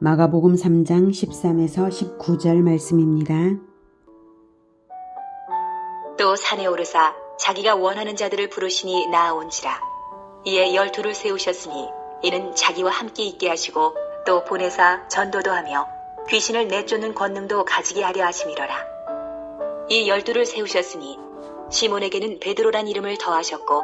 마가복음 3장 13에서 19절 말씀입니다. 또 산에 오르사 자기가 원하는 자들을 부르시니 나아온지라. 이에 12를 세우셨으니 이는 자기와 함께 있게 하시고 또 보내사 전도도 하며 귀신을 내쫓는 권능도 가지게 하려 하심이로라. 이 12를 세우셨으니 시몬에게는 베드로란 이름을 더하셨고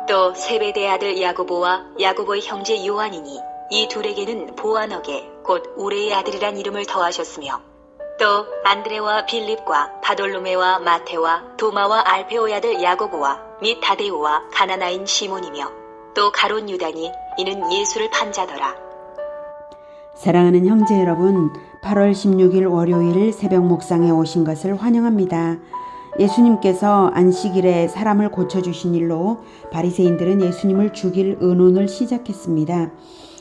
또 세베대의 아들 야고보와 야고보의 형제 요한이니 이 둘에게는 보아너게 곧 우레의 아들이란 이름을 더하셨으며 또 안드레와 빌립과 바돌로메와 마테와 도마와 알페오의 아들 야고보와 및 다데오와 가나나인 시몬이며 또 가롯 유다니 이는 예수를 판 자더라. 사랑하는 형제 여러분, 8월 16일 월요일 새벽 목상에 오신 것을 환영합니다. 예수님께서 안식일에 사람을 고쳐주신 일로 바리새인들은 예수님을 죽일 의논을 시작했습니다.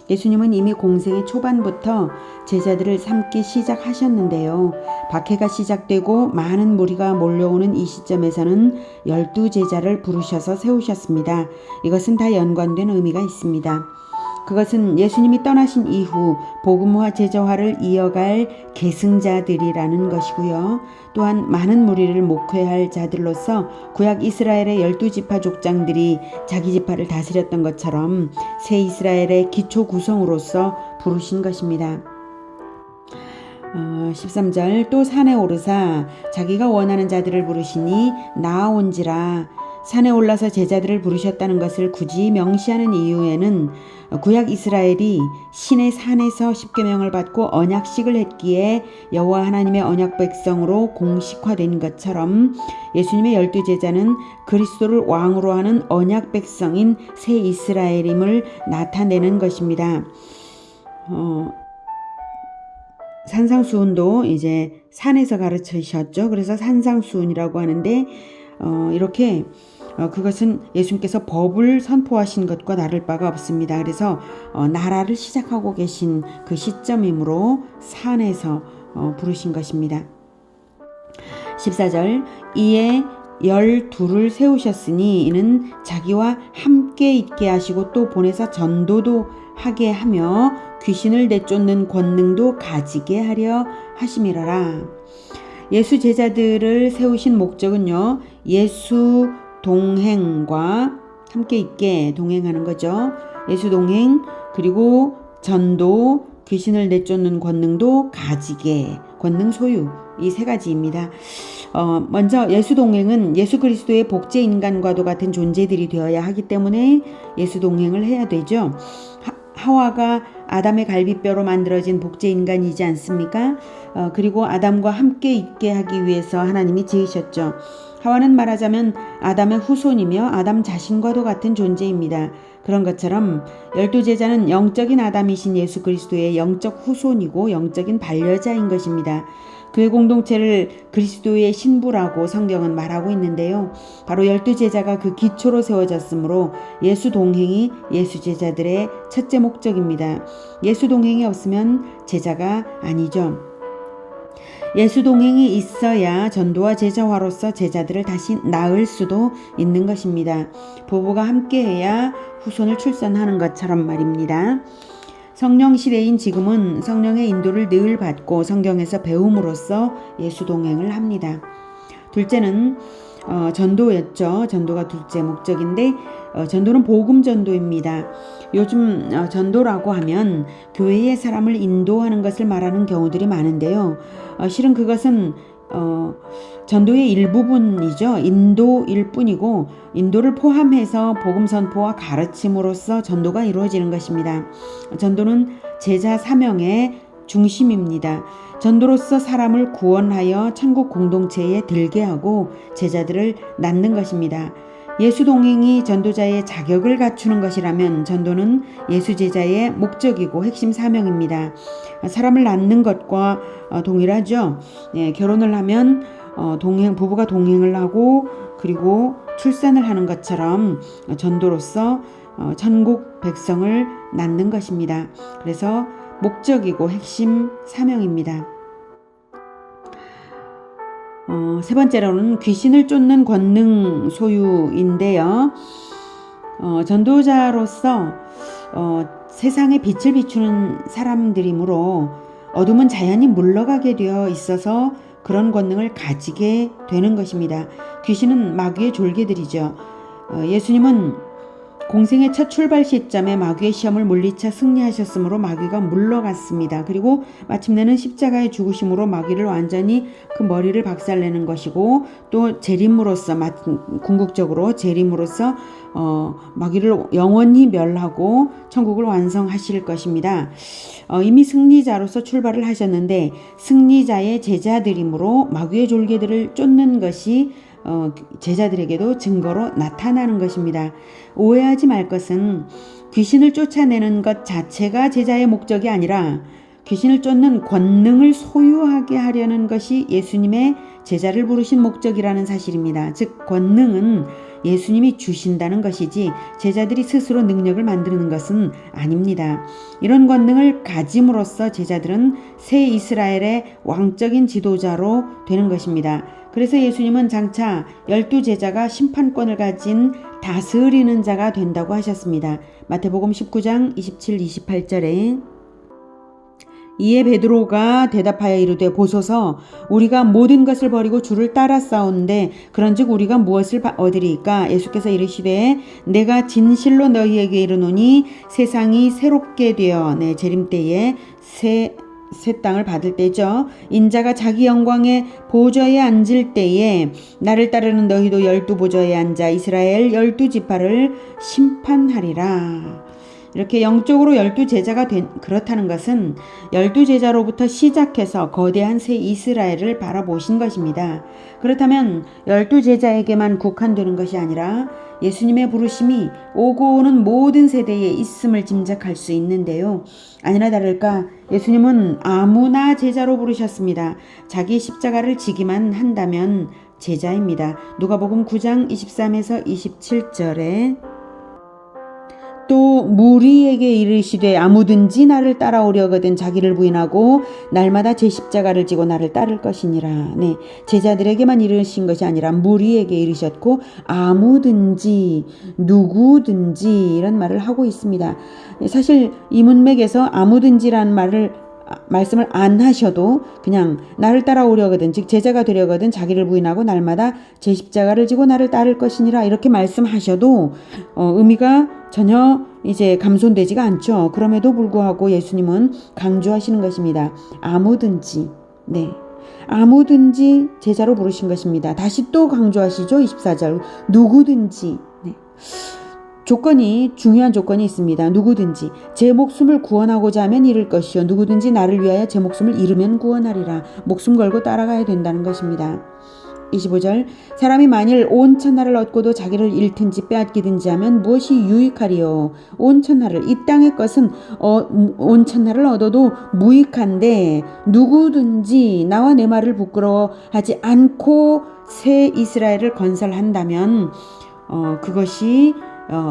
예수님은 이미 공생의 초반부터 제자들을 삼기 시작하셨는데요. 박해가 시작되고 많은 무리가 몰려오는 이 시점에서는 12제자를 부르셔서 세우셨습니다. 이것은 다 연관된 의미가 있습니다. 그것은 예수님이 떠나신 이후 복음화 제자화를 이어갈 계승자들이라는 것이고요. 또한 많은 무리를 목회할 자들로서 구약 이스라엘의 12지파 족장들이 자기 지파를 다스렸던 것처럼 새 이스라엘의 기초 구성으로서 부르신 것입니다. 13절 또 산에 오르사 자기가 원하는 자들을 부르시니 나아온지라. 산에 올라서 제자들을 부르셨다는 것을 굳이 명시하는 이유에는 구약 이스라엘이 신의 산에서 십계명을 받고 언약식을 했기에 여호와 하나님의 언약 백성으로 공식화된 것처럼 예수님의 12제자는 그리스도를 왕으로 하는 언약 백성인 새 이스라엘임을 나타내는 것입니다. 산상수훈도 이제 산에서 가르치셨죠. 그래서 산상수훈이라고 하는데 이렇게 그것은 예수님께서 법을 선포하신 것과 다를 바가 없습니다. 그래서 나라를 시작하고 계신 그 시점이므로 산에서 부르신 것입니다. 14절 이에 12를 세우셨으니 이는 자기와 함께 있게 하시고 또 보내사 전도도 하게 하며 귀신을 내쫓는 권능도 가지게 하려 하심이라라. 예수 제자들을 세우신 목적은요. 예수 동행과 함께 있게 동행하는 거죠. 예수 동행 그리고 전도 귀신을 내쫓는 권능도 가지게 권능 소유 이 세 가지입니다. 먼저 예수 동행은 예수 그리스도의 복제 인간과도 같은 존재들이 되어야 하기 때문에 예수 동행을 해야 되죠. 하와가 아담의 갈비뼈로 만들어진 복제 인간이지 않습니까? 그리고 아담과 함께 있게 하기 위해서 하나님이 지으셨죠. 하와는 말하자면 아담의 후손이며 아담 자신과도 같은 존재입니다. 그런 것처럼 12제자는 영적인 아담이신 예수 그리스도의 영적 후손이고 영적인 반려자인 것입니다. 그의 공동체를 그리스도의 신부라고 성경은 말하고 있는데요. 바로 12제자가 그 기초로 세워졌으므로 예수 동행이 예수 제자들의 첫째 목적입니다. 예수 동행이 없으면 제자가 아니죠. 예수 동행이 있어야 전도와 제자화로서 제자들을 다시 낳을 수도 있는 것입니다. 부부가 함께해야 후손을 출산하는 것처럼 말입니다. 성령 시대인 지금은 성령의 인도를 늘 받고 성경에서 배움으로써 예수 동행을 합니다. 둘째는 전도였죠. 전도가 둘째 목적인데 전도는 복음 전도입니다. 요즘 전도라고 하면 교회의 사람을 인도하는 것을 말하는 경우들이 많은데요. 실은 그것은 전도의 일부분이죠. 인도일 뿐이고 인도를 포함해서 복음 선포와 가르침으로써 전도가 이루어지는 것입니다. 전도는 제자 사명의 중심입니다. 전도로서 사람을 구원하여 천국 공동체에 들게 하고 제자들을 낳는 것입니다. 예수 동행이 전도자의 자격을 갖추는 것이라면 전도는 예수 제자의 목적이고 핵심 사명입니다. 사람을 낳는 것과 동일하죠. 결혼을 하면 부부가 동행을 하고 그리고 출산을 하는 것처럼 전도로서 천국 백성을 낳는 것입니다. 그래서 목적이고 핵심 사명입니다. 세 번째로는 귀신을 쫓는 권능 소유인데요. 전도자로서 세상에 빛을 비추는 사람들이므로 어둠은 자연히 물러가게 되어 있어서 그런 권능을 가지게 되는 것입니다. 귀신은 마귀의 졸개들이죠. 예수님은 공생의 첫 출발 시점에 마귀의 시험을 물리쳐 승리하셨으므로 마귀가 물러갔습니다. 그리고 마침내는 십자가의 죽으심으로 마귀를 완전히 그 머리를 박살내는 것이고, 또 재림으로써 궁극적으로 재림으로써 마귀를 영원히 멸하고 천국을 완성하실 것입니다. 이미 승리자로서 출발을 하셨는데 승리자의 제자들이므로 마귀의 졸개들을 쫓는 것이 제자들에게도 증거로 나타나는 것입니다. 오해하지 말 것은 귀신을 쫓아내는 것 자체가 제자의 목적이 아니라 귀신을 쫓는 권능을 소유하게 하려는 것이 예수님의 제자를 부르신 목적이라는 사실입니다. 즉 권능은 예수님이 주신다는 것이지 제자들이 스스로 능력을 만드는 것은 아닙니다. 이런 권능을 가짐으로써 제자들은 새 이스라엘의 왕적인 지도자로 되는 것입니다. 그래서 예수님은 장차 12제자가 심판권을 가진 다스리는 자가 된다고 하셨습니다. 마태복음 19장 27, 28절에 이에 베드로가 대답하여 이르되 보소서 우리가 모든 것을 버리고 주를 따라 싸우는데 그런즉 우리가 무엇을 얻으리이까? 예수께서 이르시되 내가 진실로 너희에게 이르노니 세상이 새롭게 되어 재림 때에 새 땅을 받을 때죠. 인자가 자기 영광의 보좌에 앉을 때에 나를 따르는 너희도 12보좌에 앉아 이스라엘 12지파를 심판하리라. 이렇게 영적으로 12제자가 그렇다는 것은 12제자로부터 시작해서 거대한 새 이스라엘을 바라보신 것입니다. 그렇다면 12제자에게만 국한되는 것이 아니라 예수님의 부르심이 오고 오는 모든 세대에 있음을 짐작할 수 있는데요. 아니나 다를까 예수님은 아무나 제자로 부르셨습니다. 자기 십자가를 지기만 한다면 제자입니다. 누가복음 9장 23에서 27절에 또 무리에게 이르시되 아무든지 나를 따라오려거든 자기를 부인하고 날마다 제 십자가를 지고 나를 따를 것이니라. 제자들에게만 이르신 것이 아니라 무리에게 이르셨고 아무든지 누구든지 이런 말을 하고 있습니다. 사실 이 문맥에서 아무든지라는 말씀을 안 하셔도 그냥 나를 따라오려거든 즉 제자가 되려거든 자기를 부인하고 날마다 제 십자가를 지고 나를 따를 것이니라 이렇게 말씀하셔도 의미가 전혀 이제 감손되지가 않죠. 그럼에도 불구하고 예수님은 강조하시는 것입니다. 아무든지 아무든지 제자로 부르신 것입니다. 다시 또 강조하시죠. 24절 누구든지 중요한 조건이 있습니다. 누구든지 제 목숨을 구원하고자 하면 잃을 것이요 누구든지 나를 위하여 제 목숨을 잃으면 구원하리라. 목숨 걸고 따라가야 된다는 것입니다. 25절 사람이 만일 온 천하를 얻고도 자기를 잃든지 빼앗기든지 하면 무엇이 유익하리요? 온 천하를 이 땅의 것은 온 천하를 얻어도 무익한데 누구든지 나와 내 말을 부끄러워하지 않고 새 이스라엘을 건설한다면 그것이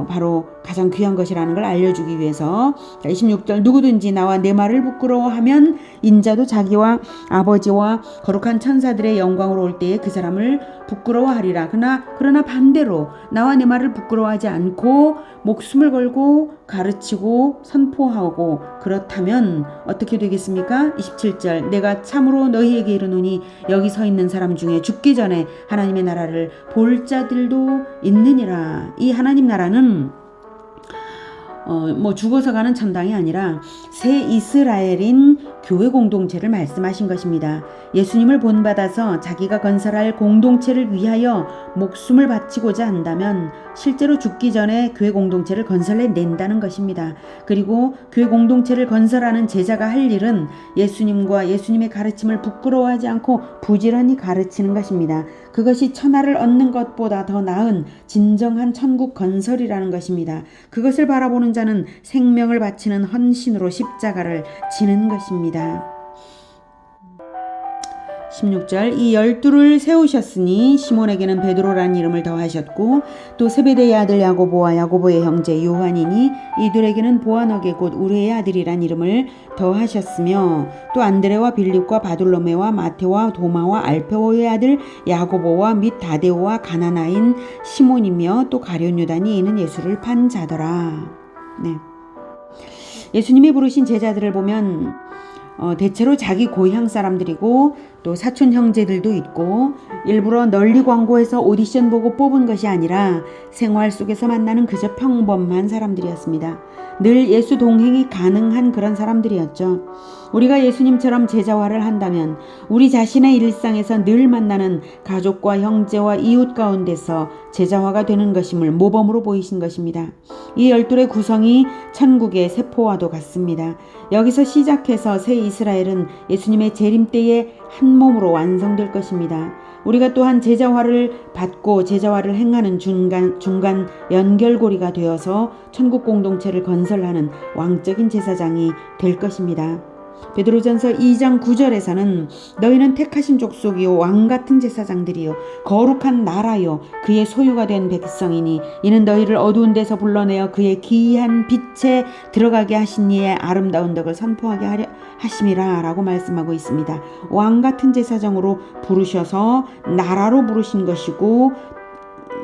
바로 가장 귀한 것이라는 걸 알려주기 위해서 26절 누구든지 나와 내 말을 부끄러워하면 인자도 자기와 아버지와 거룩한 천사들의 영광으로 올 때에 그 사람을 부끄러워하리라. 그러나 반대로 나와 내 말을 부끄러워하지 않고 목숨을 걸고 가르치고 선포하고 그렇다면 어떻게 되겠습니까? 27절 내가 참으로 너희에게 이르노니 여기 서 있는 사람 중에 죽기 전에 하나님의 나라를 볼 자들도 있느니라. 이 하나님 나라는 죽어서 가는 천당이 아니라 새 이스라엘인 교회 공동체를 말씀하신 것입니다. 예수님을 본받아서 자기가 건설할 공동체를 위하여 목숨을 바치고자 한다면 실제로 죽기 전에 교회 공동체를 건설해낸다는 것입니다. 그리고 교회 공동체를 건설하는 제자가 할 일은 예수님과 예수님의 가르침을 부끄러워하지 않고 부지런히 가르치는 것입니다. 그것이 천하를 얻는 것보다 더 나은 진정한 천국 건설이라는 것입니다. 그것을 바라보는 자는 생명을 바치는 헌신으로 십자가를 지는 것입니다. 16절 이 12를 세우셨으니 시몬에게는 베드로라는 이름을 더하셨고 또 세베대의 아들 야고보와 야고보의 형제 요한이니 이들에게는 보아너게 곧 우르의 아들이란 이름을 더하셨으며 또 안드레와 빌립과 바돌로메와 마테와 도마와 알페오의 아들 야고보와 및 다데오와 가나나인 시몬이며 또 가룟 유다니 이는 예수를 판 자더라. 네. 예수님이 부르신 제자들을 보면 대체로 자기 고향 사람들이고 또 사촌 형제들도 있고 일부러 널리 광고해서 오디션 보고 뽑은 것이 아니라 생활 속에서 만나는 그저 평범한 사람들이었습니다. 늘 예수 동행이 가능한 그런 사람들이었죠. 우리가 예수님처럼 제자화를 한다면 우리 자신의 일상에서 늘 만나는 가족과 형제와 이웃 가운데서 제자화가 되는 것임을 모범으로 보이신 것입니다. 이 12의 구성이 천국의 세포와도 같습니다. 여기서 시작해서 새 이스라엘은 예수님의 재림 때에 한 몸으로 완성될 것입니다. 우리가 또한 제자화를 받고 제자화를 행하는 중간 연결고리가 되어서 천국 공동체를 건설하는 왕적인 제사장이 될 것입니다. 베드로전서 2장 9절에서는 너희는 택하신 족속이요 왕같은 제사장들이요 거룩한 나라요 그의 소유가 된 백성이니 이는 너희를 어두운 데서 불러내어 그의 기이한 빛에 들어가게 하신 이의 아름다운 덕을 선포하게 하려 하심이라 라고 말씀하고 있습니다. 왕같은 제사장으로 부르셔서 나라로 부르신 것이고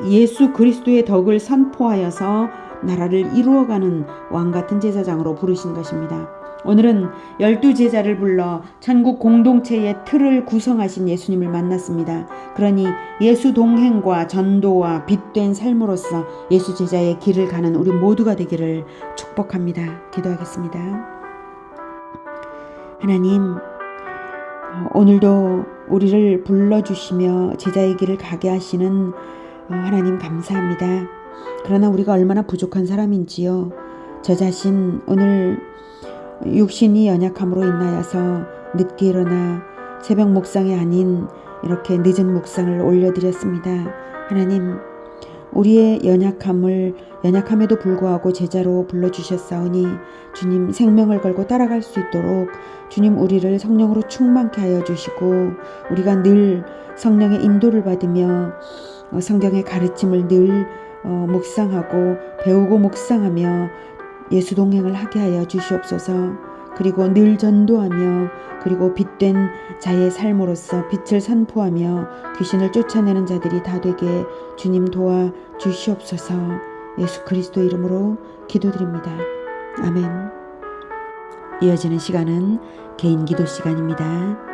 예수 그리스도의 덕을 선포하여서 나라를 이루어가는 왕같은 제사장으로 부르신 것입니다. 오늘은 12제자를 불러 천국 공동체의 틀을 구성하신 예수님을 만났습니다. 그러니 예수 동행과 전도와 빛된 삶으로서 예수 제자의 길을 가는 우리 모두가 되기를 축복합니다. 기도하겠습니다. 하나님, 오늘도 우리를 불러주시며 제자의 길을 가게 하시는 하나님 감사합니다. 그러나 우리가 얼마나 부족한 사람인지요. 저 자신 오늘 육신이 연약함으로 인하여서 늦게 일어나 새벽 묵상이 아닌 이렇게 늦은 묵상을 올려드렸습니다. 하나님, 우리의 연약함에도 불구하고 제자로 불러주셨사오니 주님 생명을 걸고 따라갈 수 있도록 주님 우리를 성령으로 충만케 하여 주시고 우리가 늘 성령의 인도를 받으며 성경의 가르침을 늘 묵상하고 배우고 묵상하며 예수 동행을 하게 하여 주시옵소서. 그리고 늘 전도하며 그리고 빛된 자의 삶으로서 빛을 선포하며 귀신을 쫓아내는 자들이 다 되게 주님 도와 주시옵소서. 예수 그리스도 이름으로 기도드립니다. 아멘. 이어지는 시간은 개인 기도 시간입니다.